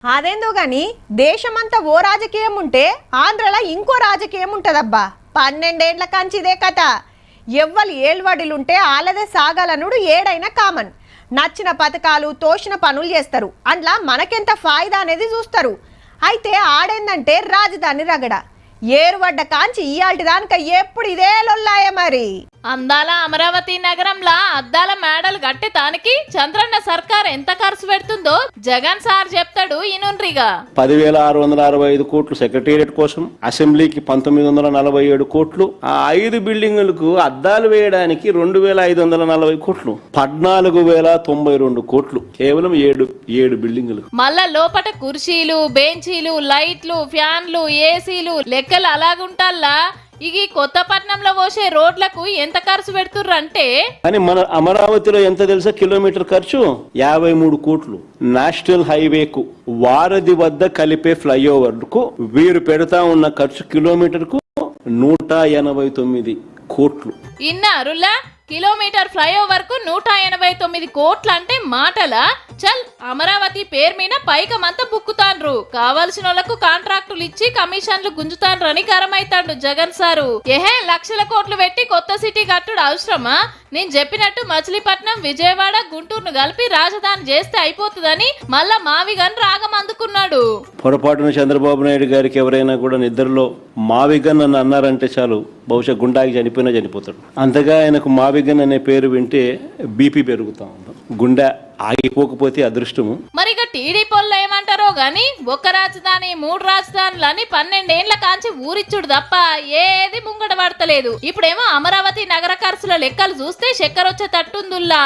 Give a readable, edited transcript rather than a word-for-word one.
అదేందో గాని దేశమంతా ఓ రాజకీయం ఉంటే ఆంధ్రలో ఇంకో రాజకీయం ఉంటదబ్బా. 12 ఏళ్ల కంచి ఇదే కథ. ఎవ్వరు ఏల్వడిలుంటే ఆలదే సాగాలనుడు ఏడైనా కామన్. నచ్చిన పథకాలు తోచిన పనులు చేస్తారు. అందులో మనకెంత ఫాయిదా అనేది చూస్తారు. అయితే ఆడేందంటే రాజధాని రగడ. ఏరువడ్డ కాంచి ఇయాల్టి దానిక ఎప్పుడు ఇదే లొల్లాయ మరి. అందాల అమరావతి నగరంలో అద్దాల మేడలు కట్టేతానికి చంద్రన్న సర్కార్ ఎంత ఖర్చు పెడుతుందో జగన్ సార్ చెప్తాడు ఇనుండ్రిగా. 10,665 కోట్లు సెక్రటేరియట్ కోసం, అసెంబ్లీకి 1947 కోట్లు, ఆ 5 బిల్డింగులకు అద్దాలు వేయడానికి 2,540 కోట్లు, 14,092 కోట్లు, కేవలం 7 బిల్డింగులు. మళ్ళా లోపట కుర్చీలు, బెంచీలు, లైట్లు, ఫ్యాన్లు, ఏసీలు లెక్కలు అలాగుంటాల్లా. ఇక కొత్తపట్నంలో పోసే రోడ్లకు ఎంత ఖర్చు పెడుతుర్రు అంటే, కానీ మన అమరావతిలో ఎంత తెలుసా కిలోమీటర్ ఖర్చు? 53 కోట్లు. నేషనల్ హైవేకు వారధి వద్ద కలిపే ఫ్లైఓవర్ కు వీరు పెడతా ఉన్న ఖర్చు కిలోమీటర్ కు 189 కోట్లు. ఇన్నారులా కిలోమీటర్ ఫ్లైఓవర్ కు 189 కోట్లు అంటే మాటలా? చల్, అమరావతి పేరు మీద పైకమంతా బుక్కుతాండ్రు. కావలసిన వాళ్ళకు కాంట్రాక్టులు ఇచ్చి కమిషన్లు గుంజుతాండ్రని గరమైతాండు జగన్ సారు. లక్షల కోట్లు పెట్టి కొత్త సిటీ కట్టుడు అవసరమా? నేను చెప్పినట్టు మచిలీపట్నం, విజయవాడ, గుంటూరును కలిపి రాజధాని చేస్తే అయిపోతుందని మళ్ళా మావిగన్ రాగం అందుకున్నాడు. పొరపాటున చంద్రబాబు నాయుడు గారికి ఎవరైనా కూడా నిద్రలో మావిగన్ అని అన్నారంటే చాలు, బహుశా గుండాకి చనిపోయినా చనిపోతాడు. అంతగా ఆయనకు మావిగన్ అనే పేరు వింటే బీపీ పెరుగుతా ఉంది. గుండె ఆగిపోకపోతే అదృష్టము. మరి ఇక టీడీపీలో ఏమంటారో గాని, ఒక్క రాజధాని 3 రాజధానులని 12 ఏళ్ల కాంచి ఊరిచ్చుడు తప్ప ఏది ముంగడ పడతలేదు. ఇప్పుడేమో అమరావతి నగర ఖర్చుల లెక్కలు చూస్తే చక్కెరొచ్చే తట్టుందుల్లా.